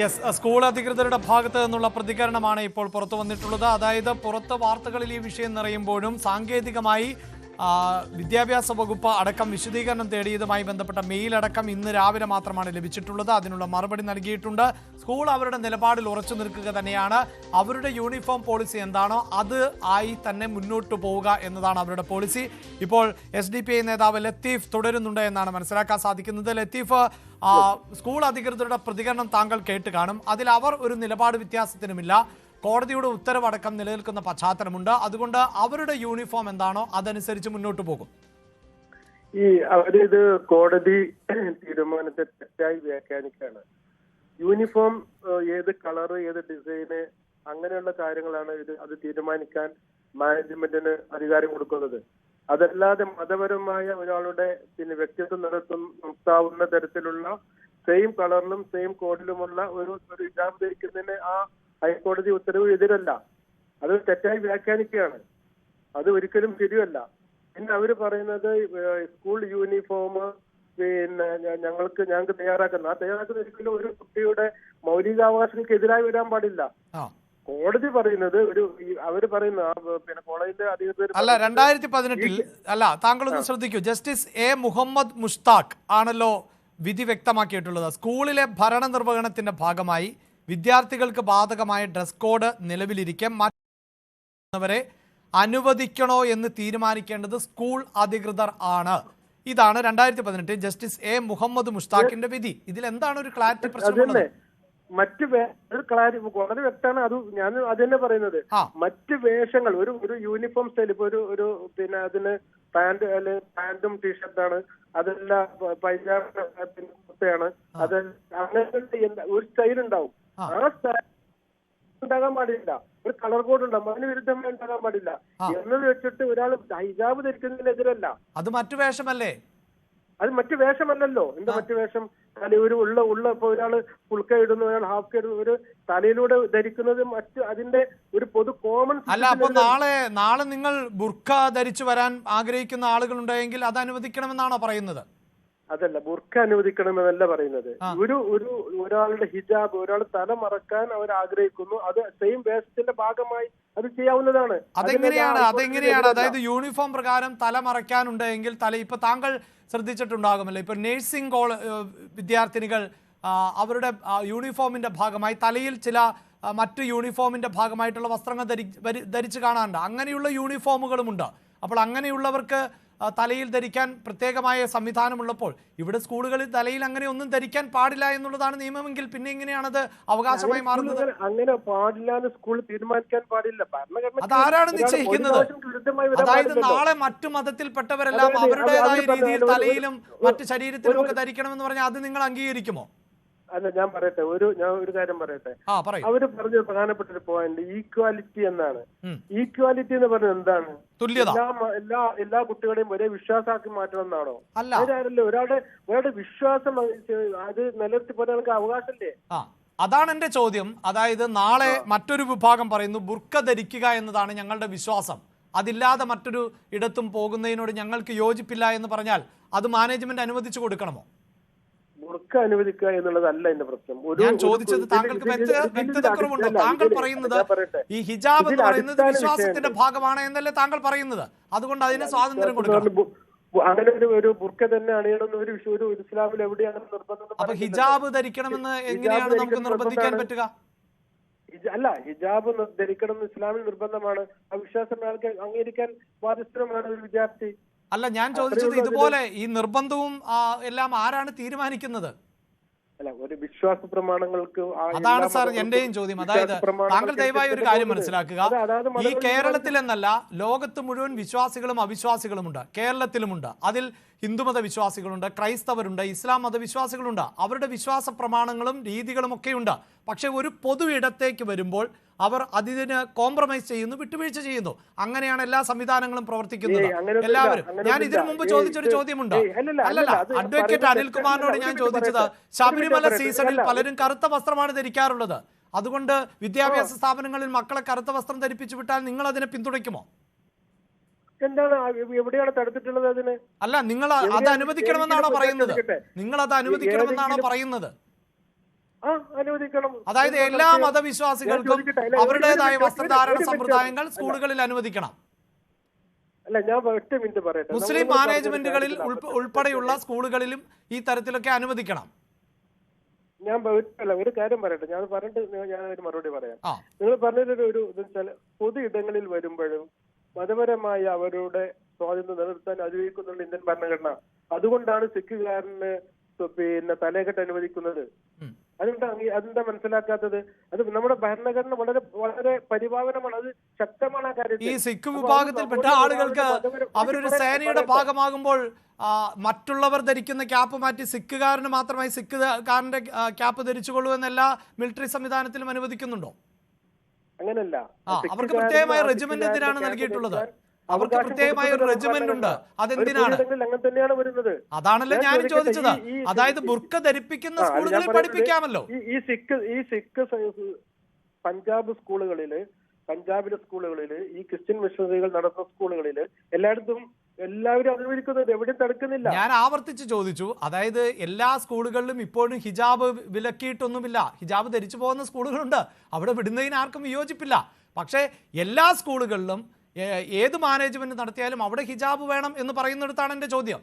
Yes, school അധികൃതരുടെ ഭാഗത്ത് നിന്നുള്ള പ്രതികരണമാണ് ഇപ്പോൾ പുറത്തു വന്നിട്ടുള്ളത്. അതായത് പുറത്ത് വാർത്തകളിൽ ഈ വിഷയം നിറയുമ്പോഴും സാങ്കേതികമായി വിദ്യാഭ്യാസ വകുപ്പ് അടക്കം വിശദീകരണം തേടിയതുമായി ബന്ധപ്പെട്ട മെയിൽ അടക്കം ഇന്ന് രാവിലെ മാത്രമാണ് ലഭിച്ചിട്ടുള്ളത്. അതിനുള്ള മറുപടി നൽകിയിട്ടുണ്ട്. സ്കൂൾ അവരുടെ നിലപാടിൽ ഉറച്ചു നിൽക്കുക തന്നെയാണ്. അവരുടെ യൂണിഫോം പോളിസി എന്താണോ അത് ആയി തന്നെ മുന്നോട്ട് പോവുക എന്നതാണ് അവരുടെ പോളിസി. ഇപ്പോൾ SDPI നേതാവ് ലത്തീഫ് തുടരുന്നുണ്ട് എന്നാണ് മനസ്സിലാക്കാൻ സാധിക്കുന്നത്. ലത്തീഫ്, സ്കൂൾ അധികൃതരുടെ പ്രതികരണം താങ്കൾ കേട്ട് കാണും. അതിൽ അവർ ഒരു നിലപാട് വ്യത്യാസത്തിനുമില്ല. കോടതിയുടെ ഉത്തരവടക്കം നിലനിൽക്കുന്ന പശ്ചാത്തലമുണ്ട്. അതുകൊണ്ട് അവരുടെ യൂണിഫോം എന്താണോ അതനുസരിച്ച് മുന്നോട്ട് പോകും. അവരിത് കോടതി തീരുമാനത്തെ തെറ്റായി വ്യാഖ്യാനിക്കുകയാണ്. യൂണിഫോം ഏത് കളറ്, ഏത് ഡിസൈന്, അങ്ങനെയുള്ള കാര്യങ്ങളാണ് അത് തീരുമാനിക്കാൻ മാനേജ്മെന്റിന് അധികാരം കൊടുക്കുന്നത്. അതല്ലാതെ മതപരമായ ഒരാളുടെ വ്യക്തിത്വം നിർത്താവുന്ന തരത്തിലുള്ള സെയിം കളറിലും സെയിം കോഡിലുമുള്ള ഒരു ഹിജാബ് ധരിക്കുന്നതിന് ആ ഹൈക്കോടതി ഉത്തരവ് എതിരല്ല. അത് തെറ്റായി വ്യാഖ്യാനിക്കുകയാണ്. അത് ഒരിക്കലും ശരിയല്ല. പിന്നെ അവര് പറയുന്നത് സ്കൂൾ യൂണിഫോം ഞങ്ങൾക്ക് തയ്യാറാക്കുന്ന ഒരിക്കലും ഒരു കുട്ടിയുടെ മൗലികാവകാശങ്ങൾക്ക് എതിരായി വരാൻ പാടില്ല. കോടതി പറയുന്നത് അവര് പറയുന്ന കോളേജിന്റെ അധികൃതർ അല്ല, 2018 അല്ല, താങ്കളൊന്ന് ശ്രദ്ധിക്കൂ. ജസ്റ്റിസ് A മുഹമ്മദ് മുഷ്താഖ് ആണല്ലോ വിധി വ്യക്തമാക്കിയിട്ടുള്ളത്. സ്കൂളിലെ ഭരണനിർവഹണത്തിന്റെ ഭാഗമായി വിദ്യാർത്ഥികൾക്ക് ബാധകമായ ഡ്രസ് കോഡ് നിലവിലിരിക്കെ മറ്റുള്ളവരെ അനുവദിക്കണോ എന്ന് തീരുമാനിക്കേണ്ടത് സ്കൂൾ അധികൃതർ ആണ്. ഇതാണ് 2018 ജസ്റ്റിസ് A മുഹമ്മദ് മുഷ്താഖിന്റെ വിധി. ഇതിൽ എന്താണ് ഒരു ക്ലാരിറ്റി പ്രശ്നമുള്ളത്? വളരെ വ്യക്തമാണ്. ഞാൻ അത് തന്നെ പറയുന്നത്. മറ്റ് വേഷങ്ങൾ ഒരു യൂണിഫോം സ്റ്റൈൽ, ഇപ്പൊ ഒരു അതിന് പാന്റും ടീഷർട്ടാണ്, അതെല്ലാം പൈജാമയാണ്, അത് അങ്ങനത്തെ ഒരു സ്റ്റൈൽ ഉണ്ടാവും. ആ സ്റ്റൈൽ ഉണ്ടാകാൻ പാടില്ല. ഒരു കളർ കോഡ് ഉണ്ടാവും, അതിന് വിരുദ്ധമായി ഉണ്ടാകാൻ പാടില്ല എന്നത് വെച്ചിട്ട് ഒരാൾ ഹിജാബ് ധരിക്കുന്നതിനെതിരല്ല. അത് മറ്റു വേഷമല്ലേ? അത് മറ്റു വേഷമല്ലല്ലോ. എന്താ മറ്റു വേഷം? ഇപ്പൊ ഒരാള് ഫുൾ കൈ ഇടുന്നു, ഒരാൾ ഹാഫ് കൈ ഇടുന്നു, ഒരു തലയിലൂടെ ധരിക്കുന്നത് അതിന്റെ ഒരു പൊതു കോമൺ അല്ല. അപ്പൊ നാളെ നിങ്ങൾ ബുർഖ ധരിച്ചു വരാൻ ആഗ്രഹിക്കുന്ന ആളുകൾ ഉണ്ടെങ്കിൽ അത് അനുവദിക്കണമെന്നാണോ പറയുന്നത്? അതല്ല, ബുർഖ അനുവദിക്കണമെന്നല്ല പറയുന്നത്. ഒരാളുടെ ഹിജാബ്, ഒരാൾ തല മറക്കാൻ അവർ ആഗ്രഹിക്കുന്നു, അത് സെയിം വേഷത്തിന്റെ ഭാഗമായി അത് ചെയ്യാവുന്നതാണ്. അതെങ്ങനെയാണ്? അതായത് യൂണിഫോം പ്രകാരം തല മറയ്ക്കാനുണ്ടെങ്കിൽ ഇപ്പൊ താങ്കൾ ശ്രദ്ധിച്ചിട്ടുണ്ടാകുമല്ലോ, ഇപ്പൊ നഴ്സിംഗ് വിദ്യാർത്ഥിനികൾ അവരുടെ യൂണിഫോമിന്റെ ഭാഗമായി തലയിൽ ചില മറ്റു യൂണിഫോമിന്റെ ഭാഗമായിട്ടുള്ള വസ്ത്രങ്ങൾ ധരിച്ച് കാണാറുണ്ട്. അങ്ങനെയുള്ള യൂണിഫോമുകളുമുണ്ട്. അപ്പോൾ അങ്ങനെയുള്ളവർക്ക് തലയിൽ ധരിക്കാൻ പ്രത്യേകമായ സംവിധാനമുള്ളപ്പോൾ ഇവിടെ സ്കൂളുകളിൽ തലയിൽ അങ്ങനെ ഒന്നും ധരിക്കാൻ പാടില്ല എന്നുള്ളതാണ് നിയമമെങ്കിൽ പിന്നെ എങ്ങനെയാണത് അവകാശമായി മാറുന്നത്? അങ്ങനെ പാടില്ല, സ്കൂൾ തീരുമാനിക്കാൻ പാടില്ല. അതാരാണ് നിശ്ചയിക്കുന്നത്? അതായത് നാളെ മറ്റു മതത്തിൽപ്പെട്ടവരെല്ലാം അവരുടേതായ രീതിയിൽ തലയിലും മറ്റു ശരീരത്തിലും ഒക്കെ ധരിക്കണമെന്ന് പറഞ്ഞാൽ അത് നിങ്ങൾ അംഗീകരിക്കുമോ? അല്ല, ഞാൻ ഒരു കാര്യം പറയട്ടെ. അവര് പറഞ്ഞ പ്രധാനപ്പെട്ട ഒരു പോയിന്റ് ഈക്വാലിറ്റി എന്നാണ്. ഈക്വാലിറ്റി എന്ന് പറഞ്ഞത് എന്താണ്? തുല്യത. എല്ലാ കുട്ടികളെയും ഒരേ വിശ്വാസമാക്കി മാറ്റണം എന്നാണോ? അല്ലല്ലോ. ഒരാളുടെ വിശ്വാസം അത് നിലനിർത്തി പോരാൻ അവകാശമല്ലേ? അതാണ് എന്റെ ചോദ്യം. അതായത് നാളെ മറ്റൊരു വിഭാഗം പറയുന്നു ബുർക്ക ധരിക്കുക എന്നതാണ് ഞങ്ങളുടെ വിശ്വാസം, അതില്ലാതെ മറ്റൊരു ഇടത്തും പോകുന്നതിനോട് ഞങ്ങൾക്ക് യോജിപ്പില്ല എന്ന് പറഞ്ഞാൽ അത് മാനേജ്മെന്റ് അനുവദിച്ചു കൊടുക്കണമോ? ബുർക്ക അനുവദിക്കുക എന്നുള്ളതല്ല എന്റെ പ്രശ്നം. ഞാൻ ചോദിച്ചത് താങ്കൾക്ക് വ്യക്തതക്കുറവുണ്ടോ? താങ്കൾ പറയുന്നത് ഈ ഹിജാബ് എന്ന് പറയുന്നത് വിശ്വാസത്തിന്റെ ഭാഗമാണ് എന്നല്ലേ താങ്കൾ പറയുന്നത്? അതുകൊണ്ട് അതിന് സ്വാതന്ത്ര്യം കൊടുക്കണം. അങ്ങനെ ഒരു ബുർക്ക തന്നെ അണിയണമെന്ന് ഒരു ഇസ്ലാമിൽ എവിടെയാണ് നിർബന്ധം? അപ്പൊ ഹിജാബ് ധരിക്കണമെന്ന് എങ്ങനെയാണ് നമുക്ക് നിർബന്ധിക്കാൻ പറ്റുക? അല്ല, ഹിജാബ് ധരിക്കണം എന്ന് ഇസ്ലാമിൽ നിർബന്ധമാണ്. ആ വിശ്വാസം അംഗീകരിക്കാൻ ബാധ്യസ്ഥമാണ് ഒരു വിദ്യാർത്ഥി. അല്ല, ഞാൻ ചോദിച്ചത് ഇതുപോലെ ഈ നിർബന്ധവും എല്ലാം ആരാണ് തീരുമാനിക്കുന്നത്? അല്ല, ഒരു വിശ്വാസ പ്രമാണങ്ങൾക്ക് അതാണ് സാർ എന്റെയും ചോദ്യം. അതായത് താങ്കൾ ദയവായി ഒരു കാര്യം മനസ്സിലാക്കുക. ഈ കേരളത്തിലെന്നല്ല, ലോകത്ത് മുഴുവൻ വിശ്വാസികളും അവിശ്വാസികളുമുണ്ട്, കേരളത്തിലുമുണ്ട്. അതിൽ ഹിന്ദുമത വിശ്വാസികളുണ്ട്, ക്രൈസ്തവരുണ്ട്, ഇസ്ലാം മതവിശ്വാസികളുണ്ട്. അവരുടെ വിശ്വാസ പ്രമാണങ്ങളും രീതികളും ഒക്കെയുണ്ട്. പക്ഷെ ഒരു പൊതു ഇടത്തേക്ക് വരുമ്പോൾ അവർ അതിന് കോംപ്രമൈസ് ചെയ്യുന്നു, വിട്ടുവീഴ്ച ചെയ്യുന്നു. അങ്ങനെയാണ് എല്ലാ സംവിധാനങ്ങളും പ്രവർത്തിക്കുന്നത്. എല്ലാവരും. ഞാൻ ഇതിനു മുമ്പ് ചോദിച്ചൊരു ചോദ്യമുണ്ട്. അല്ലല്ല, അഡ്വക്കേറ്റ് അനിൽകുമാറിനോട് ഞാൻ ചോദിച്ചത് ശബരിമല സീസണിൽ പലരും കറുത്ത വസ്ത്രമാണ് ധരിക്കാറുള്ളത്. അതുകൊണ്ട് വിദ്യാഭ്യാസ സ്ഥാപനങ്ങളിൽ മക്കളെ കറുത്ത വസ്ത്രം ധരിപ്പിച്ചു വിട്ടാൽ നിങ്ങൾ അതിനെ പിന്തുണയ്ക്കുമോ? എന്താണ്, എവിടെയാണ് തടുത്തിട്ടുള്ളത് അതിന്? അല്ല, നിങ്ങൾ അത് അനുവദിക്കണമെന്നാണോ പറയുന്നത്? നിങ്ങൾ അത് അനുവദിക്കണമെന്നാണോ പറയുന്നത്? അനുവദിക്കണം. അതായത് എല്ലാ മതവിശ്വാസികൾക്കും അവരുടേതായ വസ്ത്രധാരണ സമ്പ്രദായങ്ങൾ സ്കൂളുകളിൽ അനുവദിക്കണം. അല്ല, ഞാൻ ഒറ്റ മിനിറ്റ് പറയട്ടെ. മുസ്ലിം മാനേജ്മെന്റുകളിൽ ഉൾപ്പെടെയുള്ള സ്കൂളുകളിലും ഈ തരത്തിലൊക്കെ അനുവദിക്കണം. ഞാൻ ഒരു കാര്യം പറയട്ടെ, ഞാൻ പറഞ്ഞിട്ട് ഞാൻ ഒരു മറുപടി പറയാം. നിങ്ങൾ പറഞ്ഞൊരു ഒരു വെച്ചാൽ പൊതു ഇടങ്ങളിൽ വരുമ്പോഴും മതപരമായ അവരുടെ സ്വാതന്ത്ര്യം നിലനിർത്താൻ അനുവദിക്കുന്നുണ്ട് ഇന്ത്യൻ ഭരണഘടന. അതുകൊണ്ടാണ് സിഖുകാരന് പിന്നെ തലകെട്ട് അനുവദിക്കുന്നത്. അതെന്താ മനസ്സിലാക്കാത്തത്? അത് നമ്മുടെ ഭരണഘടന വളരെ വളരെ പരിപാവനമാണ്, അത് ശക്തമാണ് ആ കാര്യത്തിൽ. ഈ സിഖ് വിഭാഗത്തിൽപ്പെട്ട ആളുകൾക്ക് അവരൊരു സേനയുടെ ഭാഗമാകുമ്പോൾ മറ്റുള്ളവർ ധരിക്കുന്ന ക്യാപ്പ് മാറ്റി സിഖുകാരന് മാത്രമായി സിഖുകാരന്റെ ക്യാപ്പ് ധരിച്ചുകൊള്ളൂ എന്നെല്ലാ മിലിറ്ററി സംവിധാനത്തിലും അനുവദിക്കുന്നുണ്ടോ? അങ്ങനല്ല. അവർക്ക് പ്രത്യേകമായ റെജിമെന്റ് എന്തിനാണ് നൽകിയിട്ടുള്ളത്? അവർക്ക് പ്രത്യേകമായ ഒരു റെജിമെന്റ് ഉണ്ട്. അതെന്തിനാണ്? അങ്ങനെ തന്നെയാണ് വരുന്നത്. അതാണല്ലോ ഞാൻ ചോദിച്ചത്. അതായത് ബുർക്ക ധരിപ്പിക്കുന്ന സ്കൂളുകളിൽ പഠിപ്പിക്കാമല്ലോ. ഈ സിഖ് പഞ്ചാബിലെ സ്കൂളുകളില് ഈ ക്രിസ്ത്യൻ മിഷണറികൾ നടത്തുന്ന സ്കൂളുകളില് എല്ലാവരും അനുവദിക്കുന്നത്, എവിടെയും തടുക്കുന്നില്ല. ഞാൻ ആവർത്തിച്ച് ചോദിച്ചു. അതായത് എല്ലാ സ്കൂളുകളിലും ഇപ്പോഴും ഹിജാബ് വിലക്കിയിട്ടൊന്നുമില്ല. ഹിജാബ് ധരിച്ചു പോകുന്ന സ്കൂളുകളുണ്ട്, അവിടെ വിടുന്നതിന് ആർക്കും വിയോജിപ്പില്ല. പക്ഷേ എല്ലാ സ്കൂളുകളിലും ഏത് മാനേജ്മെന്റ് നടത്തിയാലും അവിടെ ഹിജാബ് വേണം എന്ന് പറയുന്നിടത്താണ് എന്റെ ചോദ്യം.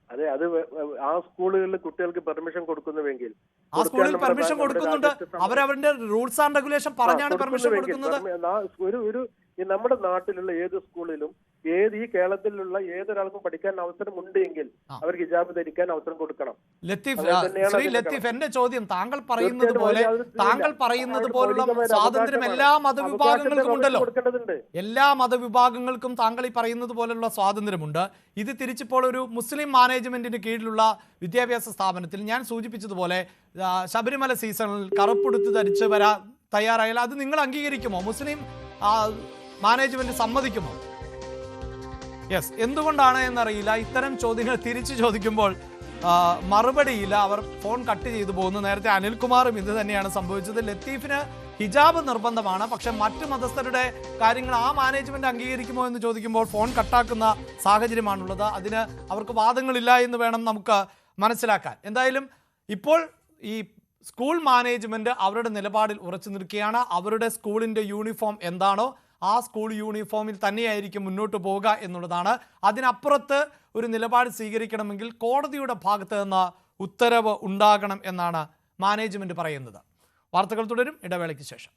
അതെ, അത് ആ സ്കൂളുകളിൽ കുട്ടികൾക്ക് പെർമിഷൻ കൊടുക്കുന്നുവെങ്കിൽ ആ സ്കൂളിൽ പെർമിഷൻ കൊടുക്കുന്നുണ്ട്. അവരവരുടെ റൂൾസ് ആൻഡ് റെഗുലേഷൻ പറഞ്ഞാണ് പെർമിഷൻ കൊടുക്കുന്നത്. നമ്മുടെ നാട്ടിലുള്ള ഏത് സ്കൂളിലും ഈ കേരളത്തിലുള്ള ഏതൊരാൾക്കും പഠിക്കാൻ അവസരം ഉണ്ടെങ്കിൽ അവർക്ക് ഹിജാബ് ധരിക്കാൻ അവസരം കൊടുക്കണം. ശ്രീ ലത്തീഫ്, എന്റെ ചോദ്യം താങ്കൾ പറയുന്നത് പോലുള്ള സ്വാതന്ത്ര്യം എല്ലാ മതവിഭാഗങ്ങൾക്കും ഉണ്ടല്ലോ. എല്ലാ മതവിഭാഗങ്ങൾക്കും താങ്കൾ ഈ പറയുന്നത് പോലുള്ള സ്വാതന്ത്ര്യമുണ്ട്. ഇത് തിരിച്ചിപ്പോൾ ഒരു മുസ്ലിം മാനേജ്മെന്റിന് കീഴിലുള്ള വിദ്യാഭ്യാസ സ്ഥാപനത്തിൽ ഞാൻ സൂചിപ്പിച്ചതുപോലെ ശബരിമല സീസണിൽ കറുപ്പുടുത്ത് ധരിച്ച് വരാൻ തയ്യാറായാൽ അത് നിങ്ങൾ അംഗീകരിക്കുമോ? മുസ്ലിം മാനേജ്മെന്റ് സമ്മതിക്കുമോ? യെസ്. എന്തുകൊണ്ടാണ് എന്നറിയില്ല, ഇത്തരം ചോദ്യങ്ങൾ തിരിച്ചു ചോദിക്കുമ്പോൾ മറുപടിയില്ല. അവർ ഫോൺ കട്ട് ചെയ്തു പോകുന്നു. നേരത്തെ അനിൽകുമാറും ഇത് തന്നെയാണ് സംഭവിച്ചത്. ലത്തീഫിന് ഹിജാബ് നിർബന്ധമാണ്, പക്ഷെ മറ്റു മതസ്ഥരുടെ കാര്യങ്ങൾ ആ മാനേജ്മെന്റ് അംഗീകരിക്കുമോ എന്ന് ചോദിക്കുമ്പോൾ ഫോൺ കട്ടാക്കുന്ന സാഹചര്യമാണുള്ളത്. അതിന് അവർക്ക് വാദങ്ങളില്ല എന്ന് വേണം നമുക്ക് മനസ്സിലാക്കാൻ. എന്തായാലും ഇപ്പോൾ ഈ സ്കൂൾ മാനേജ്മെന്റ് അവരുടെ നിലപാടിൽ ഉറച്ചു നിൽക്കുകയാണ്. അവരുടെ സ്കൂളിൻ്റെ യൂണിഫോം എന്താണോ ആ സ്കൂൾ യൂണിഫോമിൽ തന്നെയായിരിക്കും മുന്നോട്ട് പോവുക എന്നുള്ളതാണ്. അതിനപ്പുറത്ത് ഒരു നിലപാട് സ്വീകരിക്കണമെങ്കിൽ കോടതിയുടെ ഭാഗത്ത് നിന്ന് ഉത്തരവ് ഉണ്ടാകണം എന്നാണ് മാനേജ്മെന്റ് പറയുന്നത്. വാർത്തകൾ തുടരും, ഇടവേളയ്ക്ക് ശേഷം.